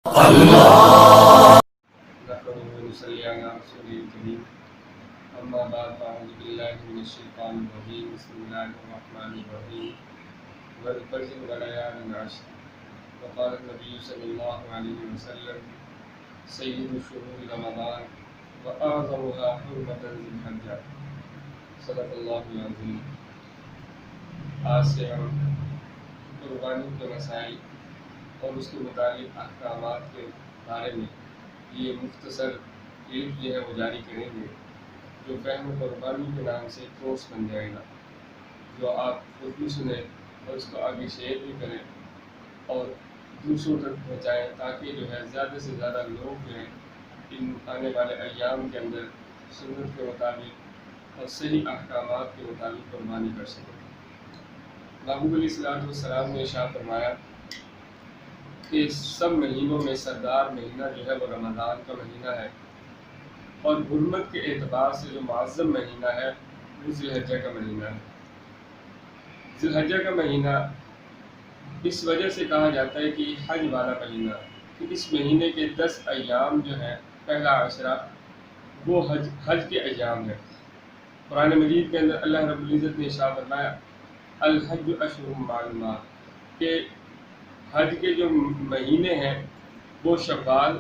نحمده ونصلي على رسوله الكريم أما بعد فأعوذ بالله من الشيطان الرجيم بسم الله الرحمن الرحيم والفجر وليال عشر وقال النبي صلى الله عليه وسلم سيد الشهور رمضان وأعظمها حرمة ذي الحجة صدق الله العظيم۔ آج سے ہم قربانی کے مسائل اور اس کے متعلق احکامات کے بارے میں یہ مختصر علم جو ہے وہ جاری کریں گے، جو فہم قربانی کے نام سے کورس بن جائے گا، جو آپ خود بھی سنیں اور اس کو آگے شیئر بھی کریں اور دوسروں تک پہنچائیں، تاکہ جو ہے زیادہ سے زیادہ لوگ جو ہیں ان آنے والے ایام کے اندر سنت کے مطابق اور صحیح احکامات کے مطابق قربانی کر سکیں۔ محبوب علیہ السلام نے ارشاد فرمایا کہ سب مہینوں میں سردار مہینہ جو ہے وہ رمضان کا مہینہ ہے، اور حرمت کے اعتبار سے جو معظم مہینہ ہے وہ ذی الحجہ کا مہینہ ہے۔ ذی الحجہ کا مہینہ اس وجہ سے کہا جاتا ہے کہ حج والا مہینہ، کہ اس مہینے کے 10 ایام جو ہیں پہلا عشرہ وہ حج کے ایام ہے۔ قرآن مجید کے اندر اللہ رب العزت نے ارشاد فرمایا الحج اشہر معلومات، کہ حج کے جو مہینے ہیں وہ شوال،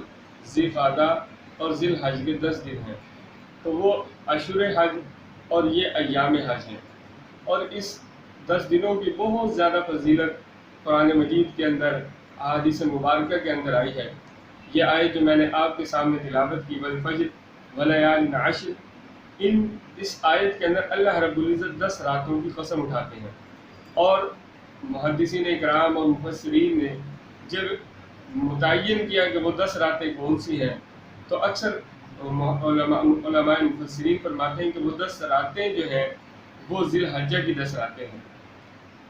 ذی القعدہ اور ذی الحج کے 10 دن ہیں، تو وہ اشہر حج اور یہ ایام حج ہیں، اور اس 10 دنوں کی بہت زیادہ فضیلت قرآن مجید کے اندر احادیث مبارکہ کے اندر آئی ہے۔ یہ آیت جو میں نے آپ کے سامنے تلاوت کی والفجر ولیال عشر، اس آیت کے اندر اللہ رب العزت 10 راتوں کی قسم اٹھاتے ہیں، اور محدثین اکرام اور مفسرین نے جب متعین کیا کہ وہ 10 راتیں کون سی ہیں، تو اکثر علماء مفسرین فرماتے ہیں کہ وہ 10 راتیں جو ہیں وہ ذی الحجہ کی 10 راتیں ہیں،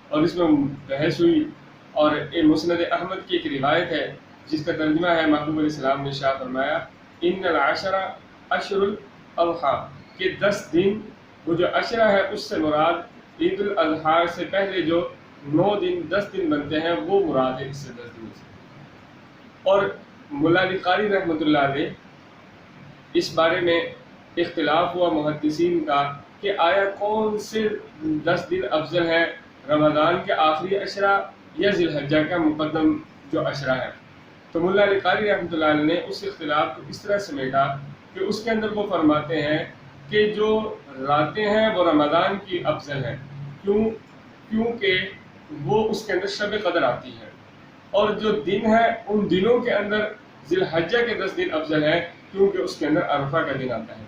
اور اس میں بحث ہوئی، اور مسند احمد کی ایک روایت ہے جس کا ترجمہ ہے محبوب علیہ السلام نے ارشاد فرمایا ان العشر اشہر الاضحیٰ، کہ 10 دن وہ جو عشرہ ہے اس سے مراد عید الاضحیٰ سے پہلے جو 9 دن 10 دن بنتے ہیں وہ مراد ہے اس سے 10 دن سے۔ اور مولا علی قاری رحمۃ اللہ علیہ اس بارے میں اختلاف ہوا محدثین کا کہ آیا کون سے 10 دن افضل ہیں، رمضان کے آخری عشرہ یا ذی الحجہ کا مقدم جو عشرہ ہے؟ تو مولا علی قاری رحمۃ اللہ علیہ نے اس اختلاف کو اس طرح سمیٹا کہ اس کے اندر وہ فرماتے ہیں کہ جو راتیں ہیں وہ رمضان کی افضل ہیں، کیونکہ وہ اس کے اندر شب قدر آتی ہے، اور جو دن ہے ان دنوں کے اندر ذی الحجہ کے 10 دن افضل ہیں، کیونکہ اس کے اندر عرفہ کا دن آتا ہے۔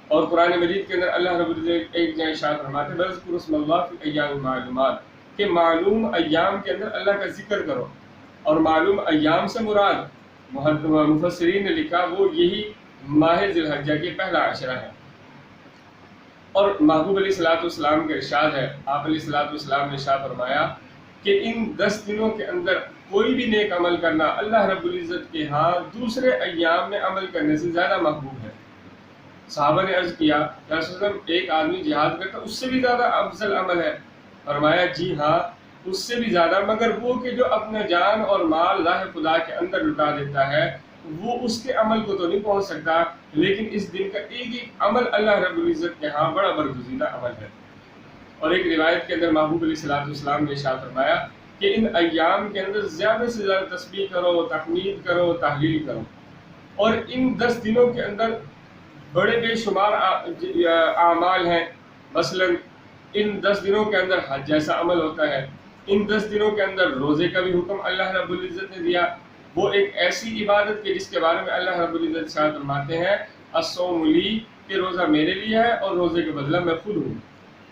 اور قرآن مجید کے اندر اللہ رب العزت ایک جگہ ارشاد فرماتے ہیں وَاذْكُرُوا اسْمَ اللَّهِ فِي أَيَّامٍ مَّعْلُومَاتٍ، کہ معلوم ایام کے اندر اللہ کا ذکر کرو، اور معلوم ایام سے مراد مفسرین نے لکھا وہ یہی ماہ ذی الحجہ کے پہلا عشرہ ہے۔ اور محبوب علیہ السلام کا ارشاد ہے، آپ علیہ السلام نے ارشاد فرمایا کہ ان 10 دنوں کے اندر کوئی بھی نیک عمل کرنا اللہ رب العزت کے ہاں دوسرے ایام میں عمل کرنے سے زیادہ محبوب ہے۔ صحابہ نے عرض کیا یا رسول اللہ ایک آدمی جہاد کرتا اس سے بھی زیادہ افضل عمل ہے؟ فرمایا جی ہاں اس سے بھی زیادہ، مگر وہ کہ جو اپنا جان اور مال راہ خدا کے اندر لٹا دیتا ہے وہ اس کے عمل کو تو نہیں پہنچ سکتا، لیکن اس دن کا ایک ایک عمل اللہ رب العزت کے ہاں بڑا برگزیدہ عمل ہے۔ اور ایک روایت کے اندر محبوب علیہ السلام نے ارشاد فرمایا کہ ان ایام کے اندر زیادہ سے زیادہ تسبیح کرو، تحمید کرو، تحلیل کرو، اور ان 10 دنوں کے اندر بڑے بے شمار اعمال ہیں، مثلا ان 10 دنوں کے اندر حج جیسا عمل ہوتا ہے، ان 10 دنوں کے اندر روزے کا بھی حکم اللہ رب العزت نے دیا، وہ ایک ایسی عبادت کے جس کے بارے میں اللہ رب العزت ارشاد فرماتے ہیں الصوم لی، کہ روزہ میرے لیے ہے اور روزے کا بدلہ میں خود ہوں۔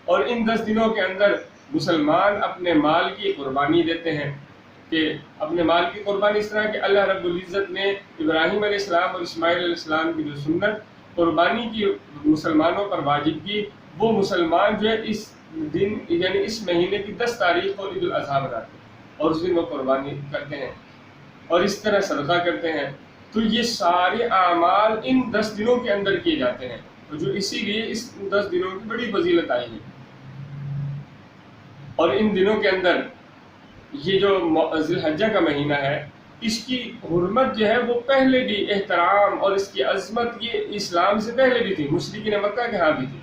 اور ان 10 دنوں کے اندر مسلمان اپنے مال کی قربانی دیتے ہیں، کہ اپنے مال کی قربانی اس طرح کہ اللہ رب العزت نے ابراہیم علیہ السلام اور اسماعیل علیہ السلام کی جو سنت قربانی کی مسلمانوں پر واجب کی، وہ مسلمان جو ہے اس دن یعنی اس مہینے کی 10 تاریخ کو عید الاضحیٰ بناتے ہیں اور اس دن وہ قربانی کرتے ہیں اور اس طرح صدقہ کرتے ہیں۔ تو یہ سارے اعمال ان 10 دنوں کے اندر کیے جاتے ہیں، جو اسی لیے اس 10 دنوں کی بڑی فضیلت آئی ہے۔ اور ان دنوں کے اندر یہ جو ذی الحجہ کا مہینہ ہے اس کی حرمت جو ہے وہ پہلے بھی احترام اور اس کی عظمت یہ اسلام سے پہلے بھی تھی، مشرکین مکہ کے ہاں بھی تھی۔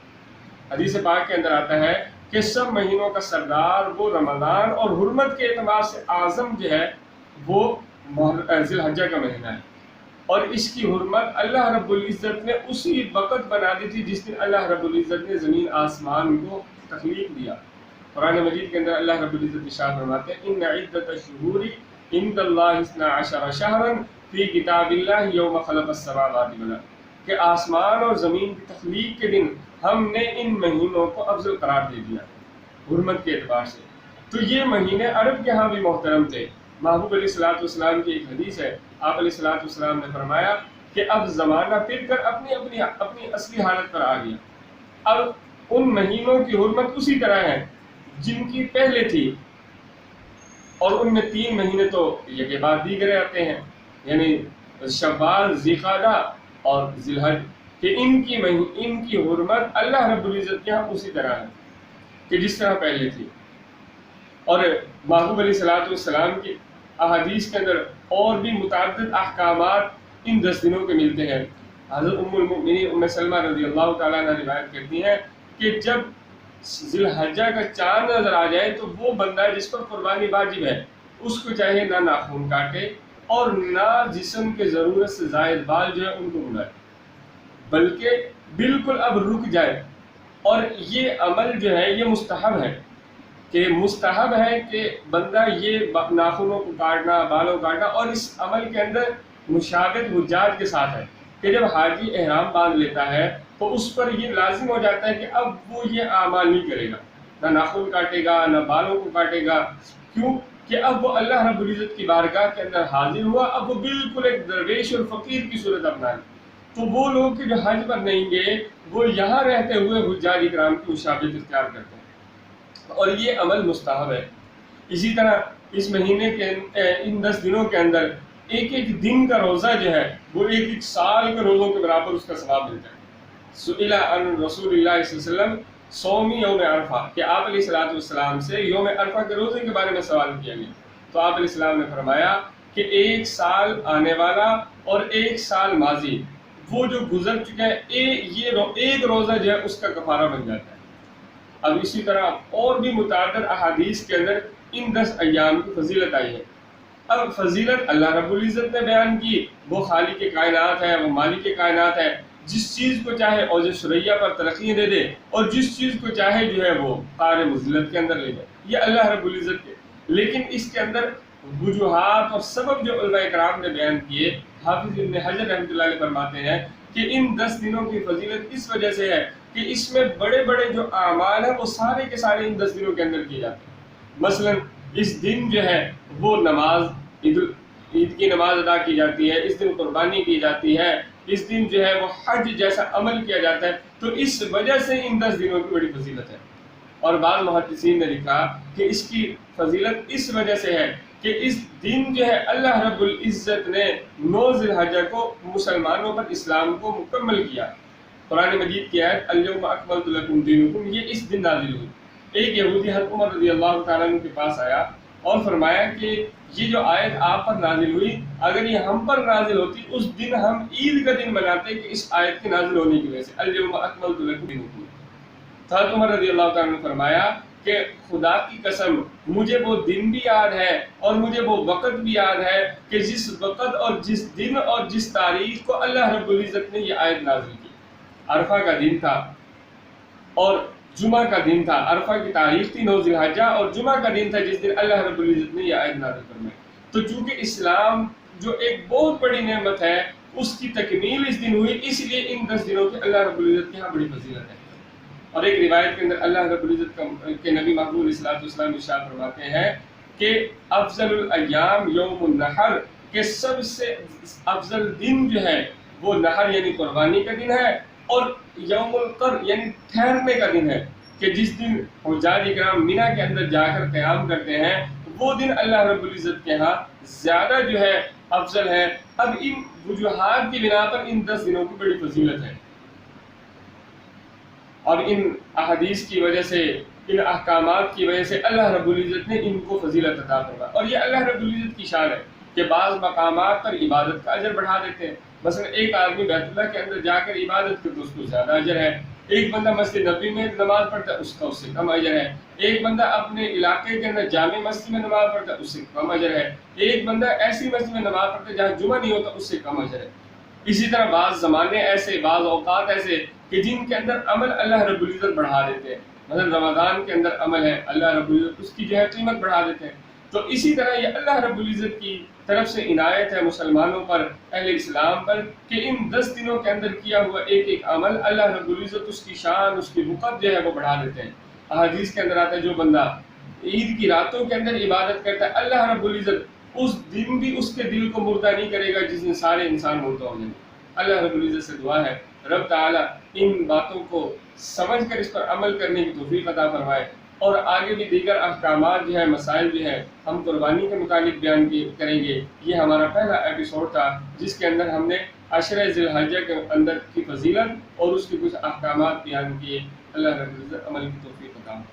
حدیث پاک کے اندر آتا ہے کہ سب مہینوں کا سردار وہ رمضان اور حرمت کے اعتبار سے اعظم جو ہے وہ ذی الحجہ کا مہینہ ہے، اور اس کی حرمت اللہ رب العزت نے اسی وقت بنا دی تھی جس دن اللہ رب العزت نے زمین آسمان کو تخلیق دیا۔ قرآن مجید کے اندر اللہ رب العزت ارشاد فرماتے ہیں ان عدۃ الشہور عند اللہ 12 شہرا فی کتاب اللہ یوم خلق السماوات والارض، کہ آسمان اور زمین کی تخلیق کے دن ہم نے ان مہینوں کو افضل قرار دے دیا حرمت کے اعتبار سے۔ تو یہ مہینے عرب کے ہاں بھی محترم تھے۔ محبوب علیہ الصلوۃ والسلام کی ایک حدیث ہے، آپ علیہ الصلوۃ والسلام نے فرمایا کہ اب زمانہ پھر کر اپنی اصلی حالت پر آ گیا، اب ان مہینوں کی حرمت اسی طرح ہے جن کی پہلے تھی، اور ان میں 3 مہینے تو یہ کے بعد دیگرے آتے ہیں، یعنی شوال، ذوالقعدہ اور ذی الحج، کہ ان کی حرمت اللہ رب العزت کے ہاں اسی طرح ہے کہ جس طرح پہلے تھی۔ اور محبوب علیہ الصلوۃ والسلام کی احادیث کے اندر اور بھی متعدد احکامات ان 10 دنوں کے ملتے ہیں۔ حضرت ام المؤمنین ام سلمہ رضی اللہ تعالیٰ عنہ روایت کرتی ہیں کہ جب ذی الحجہ کا چاند نظر آ جائے تو وہ بندہ جس پر قربانی واجب ہے اس کو چاہے نہ ناخن کاٹے اور نہ جسم کے ضرورت سے زائد بال جو ہے ان کو اڑائے، بلکہ بالکل اب رک جائے۔ اور یہ عمل جو ہے یہ مستحب ہے، کہ مستحب ہے کہ بندہ یہ ناخنوں کو کاٹنا، بالوں کاٹنا، اور اس عمل کے اندر مشابہت حجاج کے ساتھ ہے کہ جب حاجی احرام باندھ لیتا ہے تو اس پر یہ لازم ہو جاتا ہے کہ اب وہ یہ اعمال نہیں کرے گا، نہ ناخن کاٹے گا نہ بالوں کو کاٹے گا۔ کیوں کہ اب وہ اللہ رب العزت کی بارگاہ کے اندر حاضر ہوا، اب وہ بالکل ایک درویش اور فقیر کی صورت اپنائے۔ تو وہ لوگ کہ جو حج پر نہیں گئے وہ یہاں رہتے ہوئے حجاج اکرام کی مشابہت اختیار کرتے ہیں، اور یہ عمل مستحب ہے۔ اسی طرح اس مہینے کے ان 10 دنوں کے اندر ایک دن کا روزہ جو ہے وہ ایک سال کے روزوں کے برابر اس کا ثواب ملتا ہے۔ سئل عن رسول اللہ صلی اللہ علیہ وسلم صوم یوم عرفہ، کہ آپ علیہ الصلوۃ والسلام سے یوم عرفہ کے روزے کے بارے میں سوال کیا گیا، تو آپ علیہ السلام نے فرمایا کہ 1 سال آنے والا اور 1 سال ماضی وہ جو گزر چکا ہے یہ ایک روزہ جو ہے اس کا کفارہ بن جاتا ہے۔ اب اسی طرح اور بھی متعدد احادیث کے اندر ان 10 ایام کی فضیلت آئی ہے۔ اب فضیلت اللہ رب العزت نے بیان کی، وہ خالق کائنات ہے، وہ مالک کائنات ہے، جس چیز کو چاہے اوج ثریا پر ترقی دے دے اور جس چیز کو چاہے جو ہے وہ قعر مذلت کے اندر لے جائے، یہ اللہ رب العزت کے۔ لیکن اس کے اندر وجوہات اور سبب جو علماء کرام نے بیان کیے، حافظ ابن حجر رحمۃ اللہ علیہ فرماتے ہیں کہ ان 10 دنوں کی فضیلت اس وجہ سے ہے کہ اس میں بڑے بڑے جو اعمال ہیں وہ سارے کے سارے ان 10 دنوں کے اندر کیے جاتے ہیں۔ مثلا اس دن جو ہے وہ نماز عید کی نماز ادا کی جاتی ہے، اس دن قربانی کی جاتی ہے، اس دن جو ہے وہ حج جیسا عمل کیا جاتا ہے، تو اس وجہ سے ان 10 دنوں کی بڑی فضیلت ہے۔ اور بعض محدثین نے لکھا کہ اس کی فضیلت اس وجہ سے ہے کہ اس دن جو ہے اللہ رب العزت نے 9 ذی الحجہ کو مسلمانوں پر اسلام کو مکمل کیا۔ قرآن مجید کی آیت الیوم اکملت لکم دینکم یہ اس دن نازل ہوئی۔ ایک یہودی حضرت عمر رضی اللہ تعالیٰ عنہ کے پاس آیا اور فرمایا کہ یہ جو آیت آپ پر نازل ہوئی اگر یہ ہم پر نازل ہوتی اس دن ہم عید کا دن مناتے کہ اس آیت کے نازل ہونے کی وجہ سے، الیوم اکملت لکم دینکم۔ حضرت عمر رضی اللہ تعالیٰ عنہ نے فرمایا کہ خدا کی قسم مجھے وہ دن بھی یاد ہے اور مجھے وہ وقت بھی یاد ہے کہ جس وقت اور جس دن اور جس تاریخ کو اللہ رب العزت نے یہ آیت نازل کی۔ عرفہ کا دن تھا اور جمعہ کا دن تھا، عرفہ کی تاریخ تھی 9 ذی الحجہ اور جمعہ کا دن تھا جس دن اللہ رب العزت نے یہ آیت نازل فرمائی۔ تو چونکہ اسلام جو ایک بہت بڑی نعمت ہے اس کی تکمیل اس دن ہوئی، اس لیے ان 10 دنوں کی اللہ رب العزت کے یہاں بڑی فضیلت ہے۔ اور ایک روایت کے اندر اللہ رب العزت کے نبی محبوب علیہ الصلوۃ والسلام ارشاد فرماتے ہیں کہ افضل الایام یوم النحر، کہ سب سے افضل دن جو ہے وہ نحر یعنی قربانی کا دن ہے، اور یوم القر یعنی ٹھہرنے کا دن ہے، کہ جس دن حجاج اکرام مینا کے اندر جا کر قیام کرتے ہیں وہ دن اللہ رب العزت کے ہاں زیادہ جو ہے افضل ہے۔ اب ان وجوہات کی بنا پر ان 10 دنوں کی بڑی فضیلت ہے، اور ان احادیث کی وجہ سے، ان احکامات کی وجہ سے اللہ رب العزت نے ان کو فضیلت عطا فرمائی، اور یہ اللہ رب العزت کی شان ہے کہ بعض مقامات پر عبادت کا اجر بڑھا دیتے ہیں. مثلا ایک آدمی بیت اللہ کے اندر جا کر عبادت کرے تو اس کو زیادہ اجر ہے. ایک بندہ مسجد نبوی میں نماز پڑھتا ہے اس کا اس سے کم اجر ہے. ایک بندہ اپنے علاقے کے اندر جامع مسجد میں نماز پڑھتا ہے اس سے کم اجر ہے. ایک بندہ ایسی مسجد میں نماز پڑھتا ہے جہاں جمعہ نہیں ہوتا اس سے کم اجر ہے. اسی طرح بعض زمانے ایسے، بعض اوقات ایسے کہ جن کے اندر عمل اللہ رب العزت بڑھا دیتے ہیں. مثلا رمضان کے اندر عمل ہے، اللہ رب العزت اس کی جو ہے قیمت بڑھا دیتے ہیں. تو اسی طرح یہ اللہ رب العزت کی طرف سے عنایت ہے مسلمانوں پر، اہل اسلام پر، کہ ان 10 دنوں کے اندر کیا ہوا ایک ایک عمل اللہ رب العزت اس کی شان، اس کی وقت جو ہے وہ بڑھا دیتے ہیں. احادیث کے اندر آتا ہے جو بندہ عید کی راتوں کے اندر عبادت کرتا ہے اللہ رب العزت اس دن بھی اس کے دل کو مردہ نہیں کرے گا جس میں سارے انسان مردہ ہو جائیں. اللہ رب العزت سے دعا ہے رب تعالیٰ ان باتوں کو سمجھ کر اس پر عمل کرنے کی توفیق عطا فرمائے. اور آگے بھی دیگر احکامات جو ہے، مسائل جو ہے ہم قربانی کے متعلق بیان کریں گے. یہ ہمارا پہلا ایپیسوڈ تھا جس کے اندر ہم نے عشرہ ذی الحجہ کے اندر کی فضیلت اور اس کے کچھ احکامات بیان کیے. اللہ رب العزت عمل کی توفیق عطا فرمائے.